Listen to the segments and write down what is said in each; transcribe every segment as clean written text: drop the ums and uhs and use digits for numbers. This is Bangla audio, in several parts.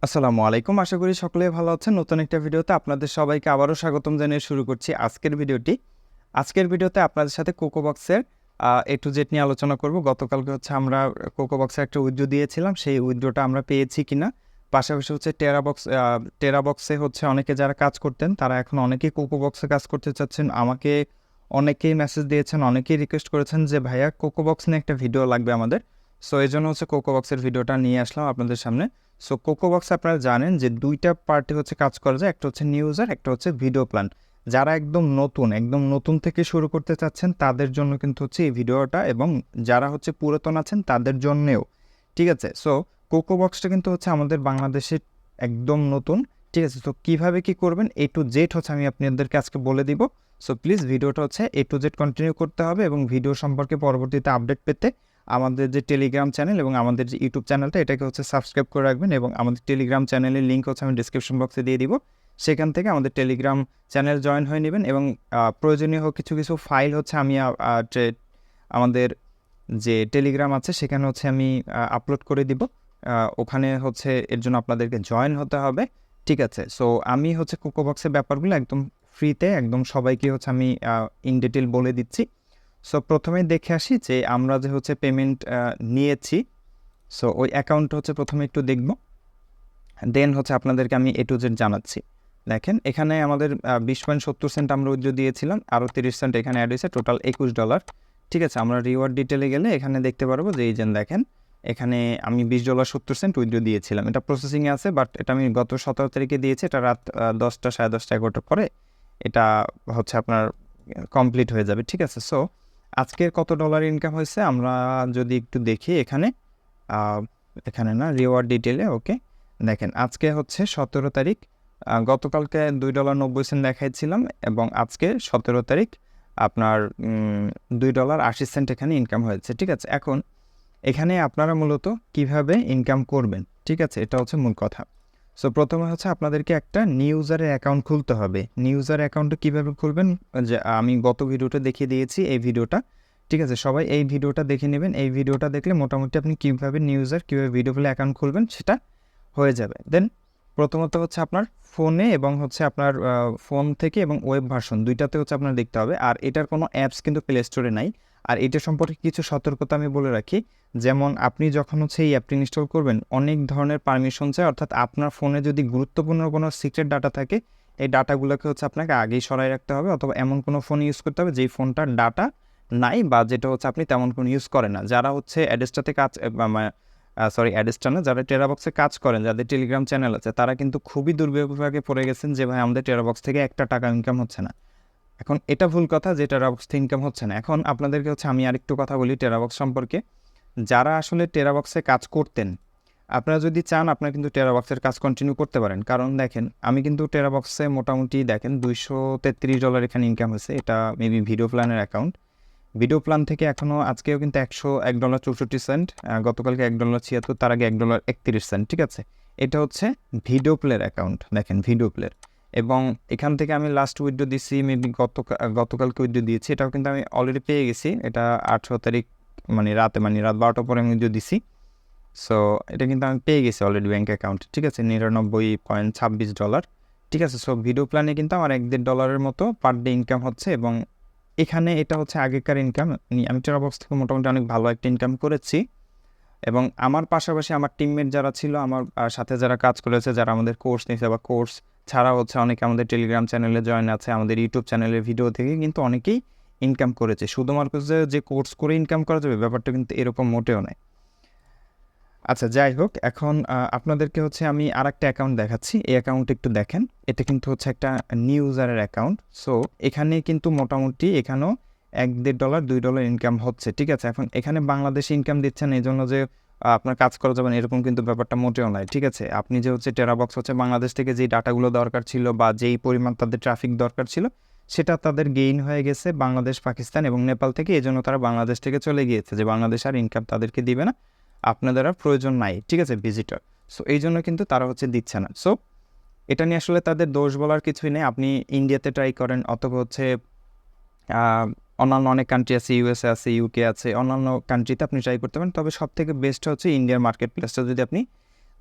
আসসালামু আলাইকুম। আশা করি সকলেই ভালো আছেন। নতুন একটা ভিডিওতে আপনাদের সবাইকে আবারও স্বাগতম জানিয়ে শুরু করছি আজকের ভিডিওটি। আজকের ভিডিওতে আপনাদের সাথে কোকোবক্সের A to Z নিয়ে আলোচনা করব। গতকালকে হচ্ছে আমরা কোকোবক্সের একটা উইথড্র দিয়েছিলাম, সেই উইথড্রটা আমরা পেয়েছি কিনা। পাশাপাশি হচ্ছে টেরাবক্সে হচ্ছে অনেকে যারা কাজ করতেন তারা এখন অনেকেই কোকোবক্সে কাজ করতে চাচ্ছেন। আমাকে অনেকেই মেসেজ দিয়েছেন, অনেকেই রিকোয়েস্ট করেছেন যে ভাইয়া কোকোবক্স নিয়ে একটা ভিডিও লাগবে আমাদের। সো এই জন্য হচ্ছে কোকোবক্সের ভিডিওটা নিয়ে আসলাম আপনাদের সামনে। সো কোকোবক্স আপনারা জানেন যে দুইটা পার্টে হচ্ছে কাজ করা যায়, একটা হচ্ছে নিউ ইউজার, একটা হচ্ছে ভিডিও প্ল্যান। যারা একদম নতুন থেকে শুরু করতে চাচ্ছেন তাদের জন্য কিন্তু হচ্ছে এই ভিডিওটা, এবং যারা হচ্ছে পুরাতন আছেন তাদের জন্যেও, ঠিক আছে। সো কোকোবক্সটা কিন্তু হচ্ছে আমাদের বাংলাদেশে একদম নতুন, ঠিক আছে। তো কীভাবে কী করবেন A to Z হচ্ছে আমি আপনাদেরকে আজকে বলে দিব। সো প্লিজ ভিডিওটা হচ্ছে A to Z কন্টিনিউ করতে হবে, এবং ভিডিও সম্পর্কে পরবর্তীতে আপডেট পেতে আমাদের যে টেলিগ্রাম চ্যানেল এবং আমাদের যে ইউটিউব চ্যানেলটা এটাকে হচ্ছে সাবস্ক্রাইব করে রাখবেন, এবং আমাদের টেলিগ্রাম চ্যানেলের লিঙ্ক হচ্ছে আমি ডিসক্রিপশন বক্সে দিয়ে দিব। সেখান থেকে আমাদের টেলিগ্রাম চ্যানেল জয়েন হয়ে নেবেন, এবং প্রয়োজনীয় কিছু কিছু ফাইল হচ্ছে আমি আমাদের যে টেলিগ্রাম আছে সেখানে হচ্ছে আমি আপলোড করে দিব। ওখানে হচ্ছে এর জন্য আপনাদেরকে জয়েন হতে হবে, ঠিক আছে। সো আমি হচ্ছে কোকোবক্সের ব্যাপারগুলো একদম ফ্রিতে একদম সবাইকে হচ্ছে আমি ইন ডিটেল বলে দিচ্ছি। সো প্রথমে দেখে আসি যে আমরা যে হচ্ছে পেমেন্ট নিয়েছি, সো ওই অ্যাকাউন্ট হচ্ছে প্রথমে একটু দেখব, দেন হচ্ছে আপনাদেরকে আমি A to Z জানাচ্ছি। দেখেন এখানে আমাদের 20.70 সেন্ট আমরা উইথড্র দিয়েছিলাম, আরও 30 সেন্ট এখানে অ্যাড হয়েছে, টোটাল $21, ঠিক আছে। আমরা রিওয়ার্ড ডিটেলে গেলে এখানে দেখতে পারবো যে এই যে দেখেন এখানে আমি $20.70 উইথড্র দিয়েছিলাম। এটা প্রসেসিংয়ে আছে, বাট এটা আমি গত 17 তারিখে দিয়েছি। এটা রাত 10টা, 10:30, 11টার পরে এটা হচ্ছে আপনার কমপ্লিট হয়ে যাবে, ঠিক আছে। সো আজকের কত ডলার ইনকাম হয়েছে আমরা যদি একটু দেখি এখানে, এখানে না, রিওয়ার্ড ডিটেলে, ওকে। দেখেন আজকে হচ্ছে 17 তারিখ, গতকালকে $2.90 দেখাইছিলাম, এবং আজকে 17 তারিখ আপনার $2.80 এখানে ইনকাম হয়েছে, ঠিক আছে। এখন এখানে আপনারা মূলত কিভাবে ইনকাম করবেন, ঠিক আছে, এটা হচ্ছে মূল কথা। সো প্রথমে হচ্ছে আপনাদেরকে একটা নিউ ইউজারের অ্যাকাউন্ট খুলতে হবে। নিউ ইউজার অ্যাকাউন্টটা কীভাবে খুলবেন, যে আমি গত ভিডিওটা দেখিয়ে দিয়েছি, এই ভিডিওটা, ঠিক আছে। সবাই এই ভিডিওটা দেখে নেবেন। এই ভিডিওটা দেখলে মোটামুটি আপনি কীভাবে নিউ ইউজার, কীভাবে ভিডিও প্লে অ্যাকাউন্ট খুলবেন সেটা হয়ে যাবে। দেন প্রথমত হচ্ছে আপনার ফোনে এবং হচ্ছে আপনার ফোন থেকে এবং ওয়েব ভার্সন দুইটাতে হচ্ছে আপনার দেখতে হবে। আর এটার কোনো অ্যাপস কিন্তু প্লে স্টোরে নাই। আর এটা সম্পর্কে কিছু সতর্কতা আমি বলে রাখি, যেমন আপনি যখন হচ্ছে এই অ্যাপটি ইনস্টল করবেন অনেক ধরনের পারমিশন চাই, অর্থাৎ আপনার ফোনে যদি গুরুত্বপূর্ণ কোনো সিক্রেট ডাটা থাকে এই ডাটাগুলোকে হচ্ছে আপনাকে আগেই সরাই রাখতে হবে, অথবা এমন কোনো ফোন ইউজ করতে হবে যেই ফোনটার ডাটা নাই, বা যেটা হচ্ছে আপনি তেমন কোনো ইউজ করেন না। যারা হচ্ছে অ্যাডস্টাতে কাজ, অ্যাডস্টার না, যারা টেরাবক্সে কাজ করেন, যাদের টেলিগ্রাম চ্যানেল আছে, তারা কিন্তু খুবই দুর্বিপাকে পড়ে গেছেন যে ভাই আমাদের টেরাবক্স থেকে একটা টাকা ইনকাম হচ্ছে না। এখন এটা ভুল কথা যে টেরাবক্স থেকে ইনকাম হচ্ছে না। এখন আপনাদেরকে হচ্ছে আমি আরেকটু কথা বলি টেরাবক্স সম্পর্কে। যারা আসলে টেরাবক্সে কাজ করতেন, আপনারা যদি চান আপনারা কিন্তু টেরাবক্সের কাজ কন্টিনিউ করতে পারেন। কারণ দেখেন আমি কিন্তু টেরাবক্সে মোটামুটি দেখেন $233 এখানে ইনকাম হয়েছে। এটা মেবি ভিডিও প্ল্যানের অ্যাকাউন্ট। ভিডিও প্ল্যান থেকে এখনও আজকেও কিন্তু $1.64, গতকালকে $1.76, তার আগে $1.31, ঠিক আছে। এটা হচ্ছে ভিডিও প্লের অ্যাকাউন্ট, দেখেন ভিডিও প্লের। এবং এখান থেকে আমি লাস্ট উইথড্র দিচ্ছি মেবি গতকালকে উইথড্র দিয়েছি, এটাও কিন্তু আমি অলরেডি পেয়ে গেছি। এটা 18 তারিখ রাত 12টার পরে আমি উইথড্র দিছি। সো এটা কিন্তু আমি পেয়ে গেছি অলরেডি ব্যাঙ্ক অ্যাকাউন্ট, ঠিক আছে, $99.26, ঠিক আছে। সো ভিডিও প্ল্যানে কিন্তু আমার $1.50 মতো পার ডে ইনকাম হচ্ছে, এবং এখানে এটা হচ্ছে আগেকার ইনকাম। আমি টেরাবক্স থেকে মোটামুটি অনেক ভালো একটা ইনকাম করেছি, এবং আমার পাশাপাশি আমার টিমমেট যারা ছিল, আমার সাথে যারা কাজ করেছে, যারা আমাদের কোর্স নিয়েছে বা কোর্স ছাড়া হচ্ছে অনেকে আমাদের টেলিগ্রাম চ্যানেলে জয়েন আছে, আমাদের ইউটিউব চ্যানেলের ভিডিও থেকে কিন্তু অনেকেই ইনকাম করেছে। শুধুমাত্র যে কোর্স করে ইনকাম করা যাবে ব্যাপারটা কিন্তু এরকম মোটেও নয়। আচ্ছা যাই হোক, এখন আপনাদেরকে হচ্ছে আমি আরেকটা অ্যাকাউন্ট দেখাচ্ছি। এই অ্যাকাউন্ট একটু দেখেন, এটা কিন্তু হচ্ছে একটা নিউ ইউজারের অ্যাকাউন্ট। সো এখানে কিন্তু মোটামুটি এখানেও $1.50 $2 ইনকাম হচ্ছে, ঠিক আছে। এখন এখানে বাংলাদেশে ইনকাম দিচ্ছেন এই জন্য যে আপনার কাজ করা যাবেন এরকম কিন্তু ব্যাপারটা মোটেও নয়, ঠিক আছে। আপনি যে হচ্ছে টেরাবক্স হচ্ছে বাংলাদেশ থেকে যেই ডাটাগুলো দরকার ছিল বা যেই পরিমাণ তাদের ট্রাফিক দরকার ছিল সেটা তাদের গেইন হয়ে গেছে বাংলাদেশ, পাকিস্তান এবং নেপাল থেকে। এই জন্য তারা বাংলাদেশ থেকে চলে গিয়েছে, যে বাংলাদেশ আর ইনকাম তাদেরকে দিবে না, আপনাদের আর প্রয়োজন নাই, ঠিক আছে, ভিজিটর। সো এই জন্য কিন্তু তারা হচ্ছে দিচ্ছে না। সো এটা নিয়ে আসলে তাদের দোষ বলার কিছুই নেই। আপনি ইন্ডিয়াতে ট্রাই করেন, অথবা হচ্ছে অন্যান্য অনেক কান্ট্রি আছে, ইউএসএ আছে, ইউকে আছে, অন্যান্য কান্ট্রিতে আপনি ট্রাই করতে পারেন। তবে সব থেকে বেস্ট হচ্ছে ইন্ডিয়ার মার্কেট প্লেসটা যদি আপনি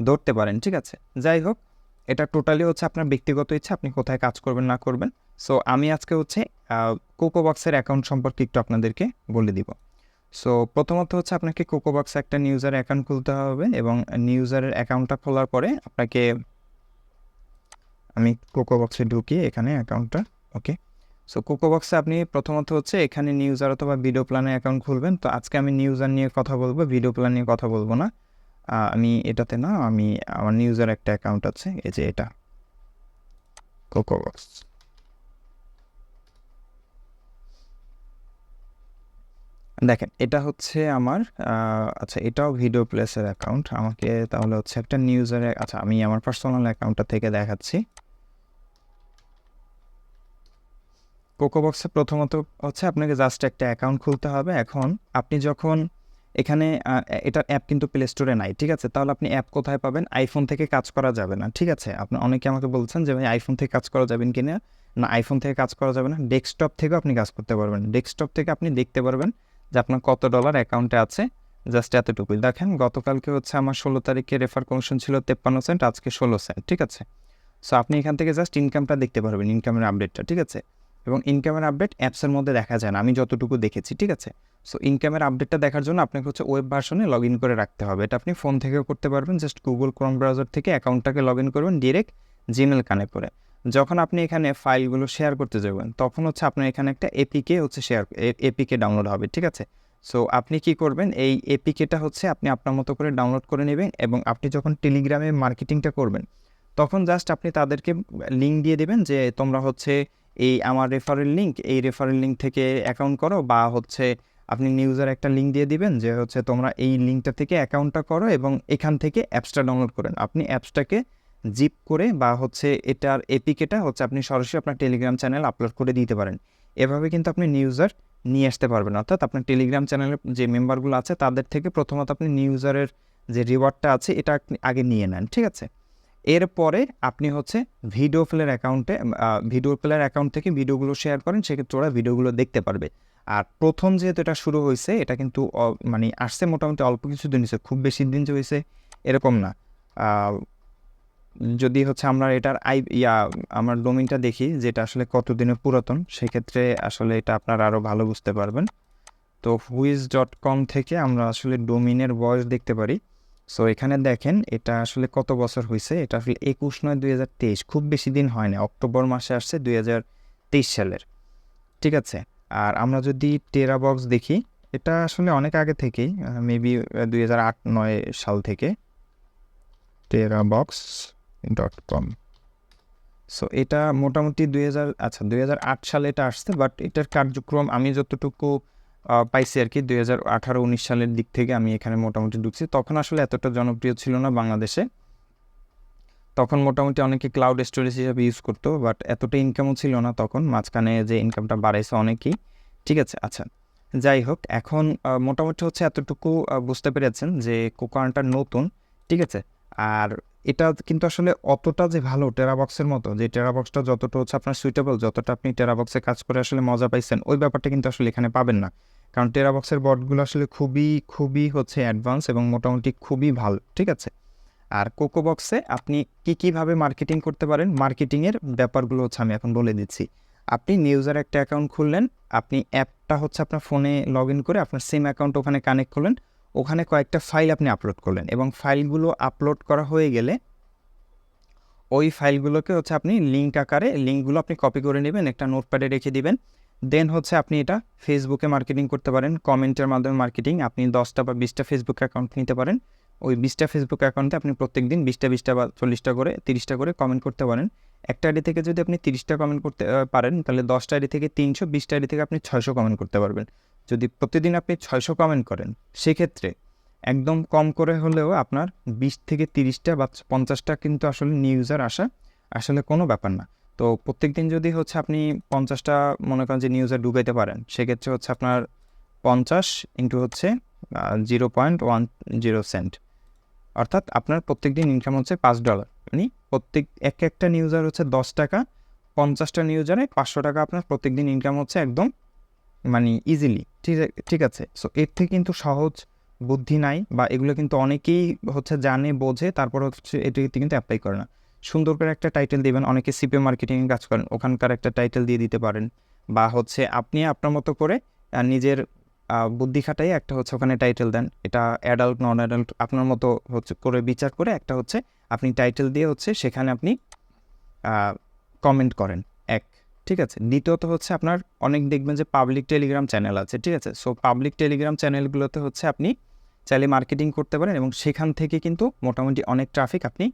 ধরতে পারেন, ঠিক আছে। যাই হোক, এটা টোটালি হচ্ছে আপনার ব্যক্তিগত ইচ্ছা, আপনি কোথায় কাজ করবেন না করবেন। সো আমি আজকে হচ্ছে কোকোবক্সের অ্যাকাউন্ট সম্পর্কে একটু আপনাদেরকে বলে দিব। সো প্রথমত হচ্ছে আপনাকে কোকোবক্সে একটা নিউজার অ্যাকাউন্ট খুলতে হবে, এবং নিউজারের অ্যাকাউন্টটা খোলার পরে আপনাকে, আমি কোকোবক্সে ঢুকি এখানে অ্যাকাউন্টটা, ওকে। সো কোকোবক্সে আপনি প্রথমত হচ্ছে এখানে নিউজার অথবা ভিডিও প্ল্যানে অ্যাকাউন্ট খুলবেন। তো আজকে আমি নিউজার নিয়ে কথা বলবো, ভিডিও প্ল্যান নিয়ে কথা বলবো না। আমি এটাতে না, আমি আমার নিউজার একটা অ্যাকাউন্ট আছে, এই যে এটা কোকোবক্স। দেখেন এটা হচ্ছে আমার আচ্ছা, এটাও ভিডিও প্লেসের অ্যাকাউন্ট। আমাকে তাহলে হচ্ছে একটা নিউজারের, আচ্ছা আমি আমার পার্সোনাল অ্যাকাউন্টটা থেকে দেখাচ্ছি। কোকোবক্সে প্রথমত হচ্ছে আপনাকে জাস্ট একটা অ্যাকাউন্ট খুলতে হবে। এখন আপনি যখন এখানে এটার অ্যাপ কিন্তু প্লে স্টোরে নাই, ঠিক আছে। তাহলে আপনি অ্যাপ কোথায় পাবেন? আইফোন থেকে কাজ করা যাবে না, ঠিক আছে। আপনি অনেকে আমাকে বলছেন যে ভাই আইফোন থেকে কাজ করা যাবেন কিনা। না, আইফোন থেকে কাজ করা যাবে না, ডেস্কটপ থেকেও আপনি কাজ করতে পারবেন। ডেস্কটপ থেকে আপনি দেখতে পারবেন যে আপনার কত ডলার অ্যাকাউন্টে আছে, জাস্ট এতটুকুই। দেখেন গতকালকে হচ্ছে আমার 16 তারিখে রেফার কমিশন ছিল 53 সেন্ট, আজকে 16 সেন্ট, ঠিক আছে। সো আপনি এখান থেকে জাস্ট ইনকামটা দেখতে পারবেন, ইনকামের আপডেটটা, ঠিক আছে। এবং ইনকামের আপডেট অ্যাপসের মধ্যে দেখা যায় না, আমি যতটুকু দেখেছি, ঠিক আছে। সো ইনকামের আপডেটটা দেখার জন্য আপনাকে হচ্ছে ওয়েব ভার্সনে লগ ইন করে রাখতে হবে। এটা আপনি ফোন থেকেও করতে পারবেন, জাস্ট গুগল ক্রোম ব্রাউজার থেকে অ্যাকাউন্টটাকে লগ ইন করবেন ডিরেক্ট জিমেল কানেক্ট করে। যখন আপনি এখানে ফাইলগুলো শেয়ার করতে যাবেন, তখন হচ্ছে আপনার এখানে একটা এপিকে হচ্ছে এপিকে ডাউনলোড হবে, ঠিক আছে। সো আপনি কি করবেন, এই এপিকেটা হচ্ছে আপনি আপনার মতো করে ডাউনলোড করে নেবেন, এবং আপনি যখন টেলিগ্রামে মার্কেটিংটা করবেন, তখন জাস্ট আপনি তাদেরকে লিঙ্ক দিয়ে দেবেন যে তোমরা হচ্ছে এই আমার রেফারেল লিঙ্ক, এই রেফারেল লিঙ্ক থেকে অ্যাকাউন্ট করো, বা হচ্ছে আপনি নিউজার একটা লিঙ্ক দিয়ে দিবেন যে হচ্ছে তোমরা এই লিঙ্কটা থেকে অ্যাকাউন্টটা করো এবং এখান থেকে অ্যাপসটা ডাউনলোড করেন। আপনি অ্যাপসটাকে জিপ করে বা হচ্ছে এটার এপিকেটা হচ্ছে আপনি সরাসরি আপনার টেলিগ্রাম চ্যানেল আপলোড করে দিতে পারেন। এভাবে কিন্তু আপনি নিউজার নিয়ে আসতে পারবেন, অর্থাৎ আপনার টেলিগ্রাম চ্যানেলের যে মেম্বারগুলো আছে তাদের থেকে প্রথমত আপনি নিউজারের যে রিওয়ার্ডটা আছে এটা আগে নিয়ে নেন, ঠিক আছে। এরপরে আপনি হচ্ছে ভিডিও প্লেয়ার অ্যাকাউন্ট থেকে ভিডিওগুলো শেয়ার করেন, সেক্ষেত্রে ওরা ভিডিওগুলো দেখতে পারবে। আর প্রথম যেহেতু এটা শুরু হয়েছে, এটা কিন্তু মানে আসছে মোটামুটি অল্প কিছু দিন হয়েছে, খুব বেশি দিন যে হয়েছে এরকম না। যদি হচ্ছে আমরা এটার আমার ডোমেইনটা দেখি যেটা আসলে কতদিনের পুরাতন, সেক্ষেত্রে আসলে এটা আপনারা আরও ভালো বুঝতে পারবেন। তো হুইজ.com থেকে আমরা আসলে ডোমেইনের বয়স দেখতে পারি। সো এখানে দেখেন এটা আসলে কত বছর হয়েছে, এটা আসলে 21/9/2023, খুব বেশি দিন হয় না, অক্টোবর মাসে আসছে 2023 সালের, ঠিক আছে। আর আমরা যদি টেরাবক্স দেখি, এটা আসলে অনেক আগে থেকেই, মেবি 2008-9 সাল থেকে terabox.com। সো এটা মোটামুটি 2008 সালে এটা আসছে, বাট এটার কার্যক্রম আমি যতটুকু পাইছি আর কি 2018-19 সালের দিক থেকে আমি এখানে মোটামুটি ঢুকছি। তখন আসলে এতটা জনপ্রিয় ছিল না বাংলাদেশে, তখন মোটামুটি অনেকে ক্লাউড স্টোরেজ হিসাবে ইউজ করতো, বাট এতটা ইনকামও ছিল না তখন। মাঝখানে যে ইনকামটা বাড়াইছে অনেকেই, ঠিক আছে। আচ্ছা, যাই হোক, এখন মোটামুটি হচ্ছে এতটুকু বুঝতে পেরেছেন যে কোকোআনটা নতুন, ঠিক আছে। আর এটা কিন্তু আসলে অতটা যে ভালো টেরাবক্সের মতো, যে টেরাবক্সটা যতটা হচ্ছে আপনার সুইটেবল, যতটা আপনি টেরাবক্সে কাজ করে আসলে মজা পাইছেন, ওই ব্যাপারটা কিন্তু আসলে এখানে পাবেন না। কারণ টেরাবক্সের বটগুলো আসলে খুবই খুবই হচ্ছে অ্যাডভান্স এবং মোটামুটি খুবই ভালো, ঠিক আছে। আর কোকোবক্সে আপনি কীভাবে মার্কেটিং করতে পারেন, মার্কেটিংয়ের ব্যাপারগুলো হচ্ছে আমি এখন বলে দিচ্ছি। আপনি নিউজার একটা অ্যাকাউন্ট খুললেন, আপনি অ্যাপটা হচ্ছে আপনার ফোনে লগ ইন করে আপনার সেম অ্যাকাউন্ট ওখানে কানেক্ট করলেন, ওখানে কয়েকটা ফাইল আপনি আপলোড করলেন, এবং ফাইলগুলো আপলোড করা হয়ে গেলে ওই ফাইলগুলোকে হচ্ছে আপনি লিঙ্ক আকারে, লিঙ্কগুলো আপনি কপি করে নেবেন, একটা নোটপ্যাডে রেখে দিবেন। দেন হচ্ছে আপনি এটা ফেসবুকে মার্কেটিং করতে পারেন, কমেন্টের মাধ্যমে মার্কেটিং। আপনি 10টা বা 20টা ফেসবুক অ্যাকাউন্ট নিতে পারেন, ওই 20টা ফেসবুক অ্যাকাউন্টে আপনি প্রত্যেক দিন 20টা বা 40টা করে 30টা করে কমেন্ট করতে পারেন। একটা আইডি থেকে যদি আপনি 30টা কমেন্ট করতে পারেন, তাহলে 10টা আইডি থেকে 300, 20টা আইডি থেকে আপনি 600 কমেন্ট করতে পারবেন। যদি প্রতিদিন আপনি 600 কমেন্ট করেন, সেক্ষেত্রে একদম কম করে হলেও আপনার 20 থেকে 30টা বা 50টা কিন্তু আসলে নিউজার আসা আসলে কোনো ব্যাপার না। তো প্রত্যেক দিন যদি হচ্ছে আপনি 50টা মনে করেন যে নিউজার ঢুকাইতে পারেন, সেক্ষেত্রে হচ্ছে আপনার 50 ইন্টু হচ্ছে 0.10 সেন্ট, অর্থাৎ আপনার প্রত্যেক দিন ইনকাম হচ্ছে $5। মানে প্রত্যেক একটা নিউজার হচ্ছে 10 টাকা, 50টা নিউজারে 500 টাকা আপনার প্রত্যেক দিন ইনকাম হচ্ছে একদম মানে ইজিলি, ঠিক আছে। সো এর থেকে কিন্তু সহজ বুদ্ধি নাই বা এগুলো কিন্তু অনেকেই হচ্ছে জানে বোঝে, তারপর হচ্ছে এটিতে কিন্তু অ্যাপ্লাই করে না। সুন্দর করে একটা টাইটেল দিবেন, অনেকে সিপে মার্কেটিংয়ে কাজ করেন, ওখানকার একটা টাইটেল দিয়ে দিতে পারেন, বা হচ্ছে আপনি আপনার মতো করে নিজের বুদ্ধি খাটাই একটা হচ্ছে ওখানে টাইটেল দেন, এটা অ্যাডাল্ট নন অ্যাডাল্ট আপনার মতো হচ্ছে করে বিচার করে একটা হচ্ছে আপনি টাইটেল দিয়ে হচ্ছে সেখানে আপনি কমেন্ট করেন এক, ঠিক আছে। দ্বিতীয়ত হচ্ছে আপনার অনেক দেখবেন যে পাবলিক টেলিগ্রাম চ্যানেল আছে, ঠিক আছে। সো পাবলিক টেলিগ্রাম চ্যানেলগুলোতে হচ্ছে আপনি চাইলে মার্কেটিং করতে পারেন এবং সেখান থেকে কিন্তু মোটামুটি অনেক ট্রাফিক আপনি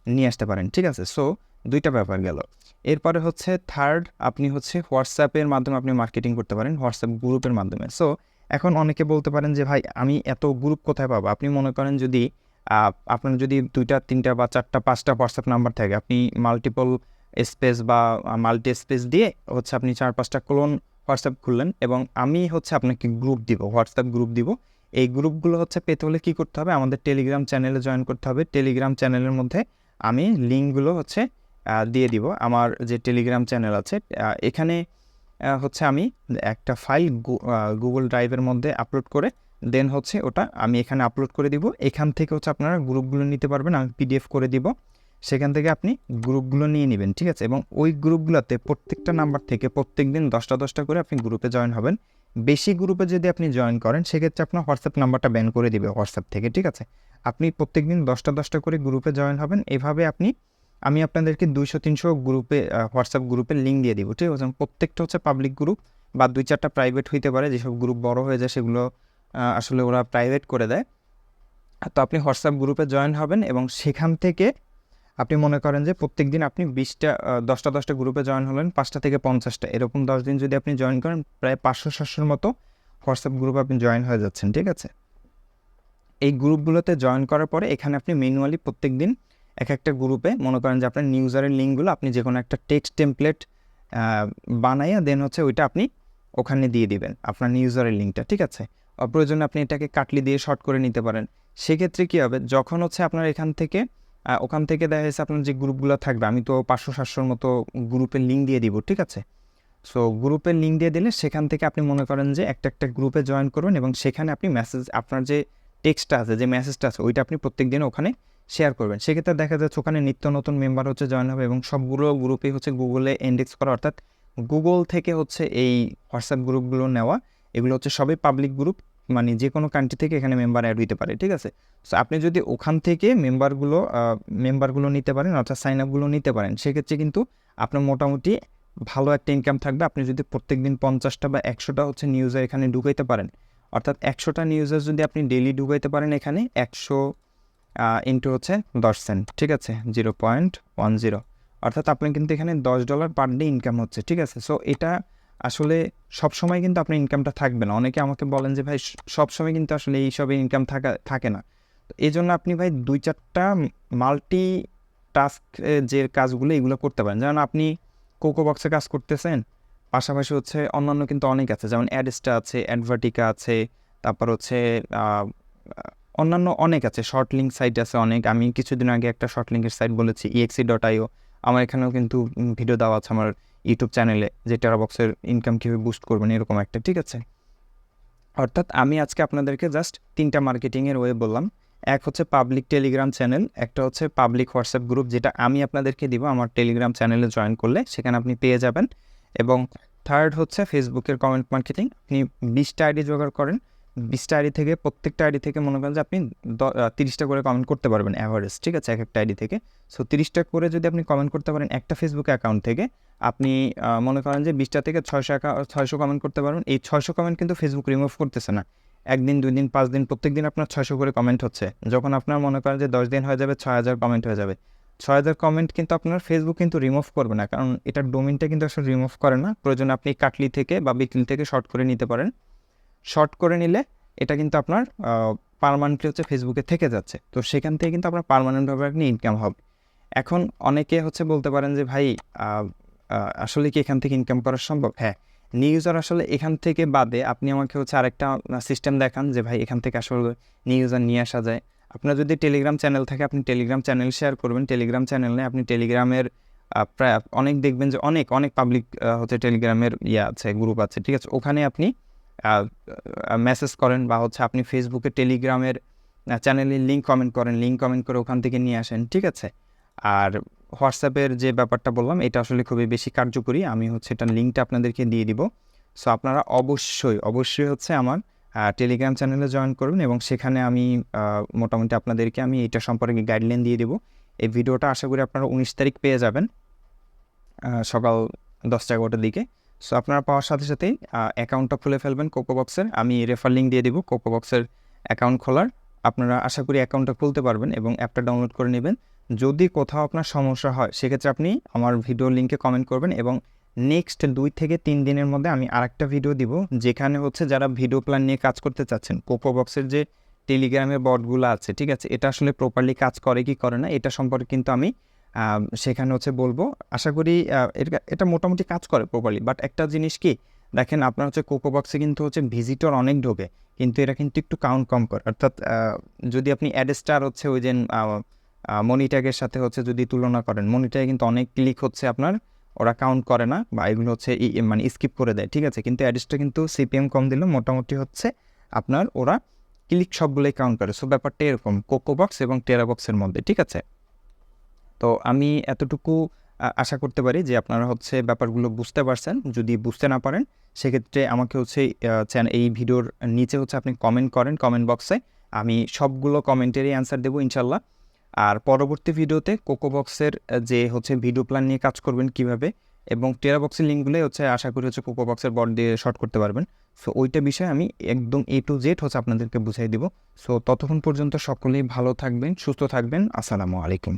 নিয়ে আসতে পারেন, ঠিক আছে। সো দুইটা ব্যাপার গেল। এরপরে হচ্ছে থার্ড, আপনি হচ্ছে হোয়াটসঅ্যাপের মাধ্যমে আপনি মার্কেটিং করতে পারেন, হোয়াটসঅ্যাপ গ্রুপের মাধ্যমে। সো এখন অনেকে বলতে পারেন যে ভাই আমি এত গ্রুপ কোথায় পাবো? আপনি মনে করেন যদি আপনার যদি 2টা 3টা বা 4টা 5টা হোয়াটসঅ্যাপ নাম্বার থাকে, আপনি মাল্টিপল স্পেস বা মাল্টি স্পেস দিয়ে হচ্ছে আপনি 4-5টা ক্লোন হোয়াটসঅ্যাপ খুললেন এবং আমি হচ্ছে আপনাকে গ্রুপ দিব, হোয়াটসঅ্যাপ গ্রুপ দিব। এই গ্রুপগুলো হচ্ছে পেতে হলে কী করতে হবে? আমাদের টেলিগ্রাম চ্যানেলে জয়েন করতে হবে। টেলিগ্রাম চ্যানেলের মধ্যে আমি লিঙ্কগুলো হচ্ছে দিয়ে দিব। আমার যে টেলিগ্রাম চ্যানেল আছে এখানে হচ্ছে আমি একটা ফাইল গুগল ড্রাইভের মধ্যে আপলোড করে দেন হচ্ছে ওটা আমি এখানে আপলোড করে দিব। এখান থেকে হচ্ছে আপনারা গ্রুপগুলো নিতে পারবেন, আমি পিডিএফ করে দিব, সেখান থেকে আপনি গ্রুপগুলো নিয়ে নেবেন, ঠিক আছে। এবং ওই গ্রুপগুলোতে প্রত্যেকটা নাম্বার থেকে প্রত্যেক দিন 10টা করে আপনি গ্রুপে জয়েন হবেন। বেশি গ্রুপে যদি আপনি জয়েন করেন সেক্ষেত্রে আপনার হোয়াটসঅ্যাপ নাম্বারটা ব্যান করে দিবে হোয়াটসঅ্যাপ থেকে, ঠিক আছে। আপনি প্রত্যেক দিন 10টা করে গ্রুপে জয়েন হবেন। এভাবে আমি আপনাদেরকে 200-300 গ্রুপে হোয়াটসঅ্যাপ গ্রুপের লিঙ্ক দিয়ে দিব, ঠিক আছে। প্রত্যেকটা হচ্ছে পাবলিক গ্রুপ বা 2-4টা প্রাইভেট হইতে পারে, যেসব গ্রুপ বড় হয়ে যায় সেগুলো আসলে ওরা প্রাইভেট করে দেয়। তো আপনি হোয়াটসঅ্যাপ গ্রুপে জয়েন হবেন এবং সেখান থেকে আপনি মনে করেন যে প্রত্যেক দিন আপনি 10টা গ্রুপে জয়েন হলেন, 5টা থেকে 50টা, এরকম 10 দিন যদি আপনি জয়েন করেন প্রায় 500-700-র মতো হোয়াটসঅ্যাপ গ্রুপে আপনি জয়েন হয়ে যাচ্ছেন, ঠিক আছে। এই গ্রুপগুলোতে জয়েন করার পরে এখানে আপনি ম্যানুয়ালি প্রত্যেক দিন এক একটা গ্রুপে মনে করেন যে আপনার নিউজারের লিঙ্কগুলো আপনি যে কোনো একটা টেক্সট টেমপ্লেট বানাইয়া দেন হচ্ছে ওইটা আপনি ওখানে দিয়ে দিবেন, আপনার নিউজারের লিঙ্কটা, ঠিক আছে। প্রয়োজনে আপনি এটাকে কাটলি দিয়ে শর্ট করে নিতে পারেন। সেক্ষেত্রে কী হবে, যখন হচ্ছে আপনার ওখান থেকে দেখা যাচ্ছে আপনার যে গ্রুপগুলো থাকবে, আমি তো 500-700-র মতো গ্রুপের লিঙ্ক দিয়ে দিব, ঠিক আছে। সো গ্রুপের লিঙ্ক দিয়ে দিলে সেখান থেকে আপনি মনে করেন যে একটা গ্রুপে জয়েন করবেন এবং সেখানে আপনি আপনার যে টেক্সটটা আছে, যে মেসেজটা আছে, ওইটা আপনি প্রত্যেক দিন ওখানে শেয়ার করবেন। সেক্ষেত্রে দেখা যাচ্ছে ওখানে নিত্য নতুন মেম্বার হচ্ছে জয়েন হবে এবং সবগুলো গ্রুপে হচ্ছে গুগলে ইন্ডেক্স করা, অর্থাৎ গুগল থেকে হচ্ছে এই হোয়াটসঅ্যাপ গ্রুপগুলো নেওয়া। এগুলো হচ্ছে সবই পাবলিক গ্রুপ, মানে যে কোনো কান্ট্রি থেকে এখানে মেম্বার অ্যাড হইতে পারে, ঠিক আছে। সো আপনি যদি ওখান থেকে মেম্বারগুলো নিতে পারেন, অর্থাৎ সাইন আপগুলো নিতে পারেন, সেক্ষেত্রে কিন্তু আপনার মোটামুটি ভালো একটা ইনকাম থাকবে। আপনি যদি প্রত্যেক দিন 50টা বা 100টা হচ্ছে নিউজার এখানে ঢুকাইতে পারেন, অর্থাৎ 100টা নিউজার যদি আপনি ডেইলি ঢুকাইতে পারেন এখানে 100 ইন্টু হচ্ছে 10 সেন্ট, ঠিক আছে, 0.10, অর্থাৎ আপনার কিন্তু এখানে $10 পার ডে ইনকাম হচ্ছে, ঠিক আছে। সো এটা আসলে সবসময় কিন্তু আপনার ইনকামটা থাকবে না। অনেকে আমাকে বলেন যে ভাই সবসময় কিন্তু আসলে এইসবে ইনকাম থাকে না। তো এই জন্য আপনি ভাই 2-4টা মাল্টি টাস্ক যে কাজগুলো এগুলো করতে পারেন। যেমন আপনি কোকোবক্সে কাজ করতেছেন, পাশাপাশি হচ্ছে অন্যান্য কিন্তু অনেক আছে, যেমন অ্যাডস্টা আছে, অ্যাডভার্টিকা আছে, তারপর হচ্ছে অন্যান্য অনেক আছে, শর্ট লিঙ্ক সাইট আছে অনেক। আমি কিছুদিন আগে একটা শর্ট লিঙ্কের সাইট বলেছি exe.io, আমার এখানেও কিন্তু ভিডিও দেওয়া আছে আমার ইউটিউব চ্যানেলে, যে টেরাবক্সের ইনকাম কীভাবে বুস্ট করবেন এরকম একটা, ঠিক আছে। অর্থাৎ আমি আজকে আপনাদেরকে জাস্ট 3টা মার্কেটিংয়ের ওয়ে বললাম। এক হচ্ছে পাবলিক টেলিগ্রাম চ্যানেল, একটা হচ্ছে পাবলিক হোয়াটসঅ্যাপ গ্রুপ, যেটা আমি আপনাদেরকে দিব আমার টেলিগ্রাম চ্যানেলে জয়েন করলে, সেখানে আপনি পেয়ে যাবেন। এবং থার্ড হচ্ছে ফেসবুকের কমেন্ট মার্কেটিং। আপনি 20টা আইডি জোগাড় করেন, 20টা আইডি থেকে প্রত্যেকটা আইডি থেকে মনে করেন যে আপনি 30টা করে কমেন্ট করতে পারবেন অ্যাভারেজ, ঠিক আছে, এক একটা আইডি থেকে। সো 30টা করে যদি আপনি কমেন্ট করতে পারেন একটা ফেসবুক অ্যাকাউন্ট থেকে, আপনি মনে করেন যে 20টা থেকে 600 কমেন্ট করতে পারবেন। এই 600 কমেন্ট কিন্তু ফেসবুক রিমুভ করতেছে না। 1 দিন 2 দিন 5 দিন প্রত্যেক দিন আপনার 600 করে কমেন্ট হচ্ছে। যখন আপনার মনে করেন যে 10 দিন হয়ে যাবে 6000 কমেন্ট হয়ে যাবে। 6000 কমেন্ট কিন্তু আপনার ফেসবুক কিন্তু রিমুভ করবে না, কারণ এটার ডোমেইনটা কিন্তু আসলে রিমুভ করে না। প্রয়োজনে আপনি কাটলি থেকে বা বিকলি থেকে শর্ট করে নিতে পারেন। শর্ট করে নিলে এটা কিন্তু আপনার পার্মানেন্টলি হচ্ছে ফেসবুকে থেকে যাচ্ছে। তো সেখান থেকে কিন্তু আপনার পার্মানেন্টভাবে আপনি ইনকাম হবে। এখন অনেকে হচ্ছে বলতে পারেন যে ভাই আসলে কি এখান থেকে ইনকাম করা সম্ভব? হ্যাঁ, নিউজার আসলে এখান থেকে বাদে আপনি আমাকে হচ্ছে আরেকটা সিস্টেম দেখান যে ভাই এখান থেকে আসলে নিউজার নিয়ে আসা যায়। আপনার যদি টেলিগ্রাম চ্যানেল থাকে আপনি টেলিগ্রাম চ্যানেল শেয়ার করবেন। টেলিগ্রাম চ্যানেলে আপনি টেলিগ্রামের প্রায় অনেক দেখবেন যে অনেক পাবলিক হচ্ছে টেলিগ্রামের আছে, গ্রুপ আছে, ঠিক আছে। ওখানে আপনি মেসেজ করেন, বা হচ্ছে আপনি ফেসবুকে টেলিগ্রামের চ্যানেলের লিঙ্ক কমেন্ট করেন, লিঙ্ক কমেন্ট করে ওখান থেকে নিয়ে আসেন, ঠিক আছে। আর হোয়াটসঅ্যাপের যে ব্যাপারটা বললাম এটা আসলে খুবই বেশি কার্যকরী, আমি হচ্ছে এটার লিঙ্কটা আপনাদেরকে দিয়ে দিব। সো আপনারা অবশ্যই হচ্ছে আমার টেলিগ্রাম চ্যানেলে জয়েন করুন, এবং সেখানে আমি মোটামুটি আপনাদেরকে আমি এটা সম্পর্কে গাইডলাইন দিয়ে দেবো। এই ভিডিওটা আশা করি আপনারা 19 তারিখ পেয়ে যাবেন সকাল 10টা-11টার দিকে। সো আপনারা পাওয়ার সাথে সাথেই অ্যাকাউন্টটা খুলে ফেলবেন কোকোবক্সের, আমি রেফার লিঙ্ক দিয়ে দেবো কোকোবক্সের অ্যাকাউন্ট খোলার। আপনারা আশা করি অ্যাকাউন্টটা খুলতে পারবেন এবং অ্যাপটা ডাউনলোড করে নেবেন। যদি কোথাও আপনার সমস্যা হয় সেক্ষেত্রে আপনি আমার ভিডিও লিঙ্কে কমেন্ট করবেন, এবং নেক্সট 2 থেকে 3 দিনের মধ্যে আমি আরেকটা ভিডিও দিব, যেখানে হচ্ছে যারা ভিডিও প্ল্যান নিয়ে কাজ করতে চাচ্ছেন, কোকোবক্সের যে টেলিগ্রামের বটগুলো আছে, ঠিক আছে, এটা আসলে প্রপারলি কাজ করে কি করে না এটা সম্পর্কে কিন্তু আমি সেখানে হচ্ছে বলবো। আশা করি এটা মোটামুটি কাজ করে প্রপারলি। বাট একটা জিনিস কি দেখেন, আপনার হচ্ছে কোকোবক্সে কিন্তু হচ্ছে ভিজিটর অনেক ঢোকে, কিন্তু এরা কিন্তু একটু কাউন্ট কম করে। অর্থাৎ যদি আপনি অ্যাডস্টার হচ্ছে ওই যে মনিট্যাগের সাথে হচ্ছে যদি তুলনা করেন, মনিট্যাগে কিন্তু অনেক ক্লিক হচ্ছে আপনার ওরা কাউন্ট করে না, বা এগুলো হচ্ছে মানে স্কিপ করে দেয়, ঠিক আছে। কিন্তু অ্যাডস্টার কিন্তু সিপিএম কম দিলে মোটামুটি হচ্ছে আপনার ওরা ক্লিক সবগুলোই কাউন্ট করে। সো ব্যাপারটা এরকম কোকোবক্স এবং টেরাবক্সের মধ্যে, ঠিক আছে। তো আমি এতটুকু আশা করতে পারি যে আপনারা হচ্ছে ব্যাপারগুলো বুঝতে পারছেন। যদি বুঝতে না পারেন সেক্ষেত্রে আমাকে হচ্ছে এই ভিডিওর নিচে হচ্ছে আপনি কমেন্ট করেন কমেন্ট বক্সে, আমি সবগুলো কমেন্টেরই অ্যান্সার দেবো ইনশাল্লাহ। আর পরবর্তী ভিডিওতে কোকোবক্সের যে হচ্ছে ভিডিও প্ল্যান নিয়ে কাজ করবেন কিভাবে, এবং টেরাবক্সের লিঙ্কগুলোই হচ্ছে আশা করি হচ্ছে কোকোবক্সের বট দিয়ে শর্ট করতে পারবেন। সো ওইটা বিষয়ে আমি একদম A to Z হচ্ছে আপনাদেরকে বুঝাই দিব। সো ততক্ষণ পর্যন্ত সকলেই ভালো থাকবেন, সুস্থ থাকবেন। আসসালামু আলাইকুম।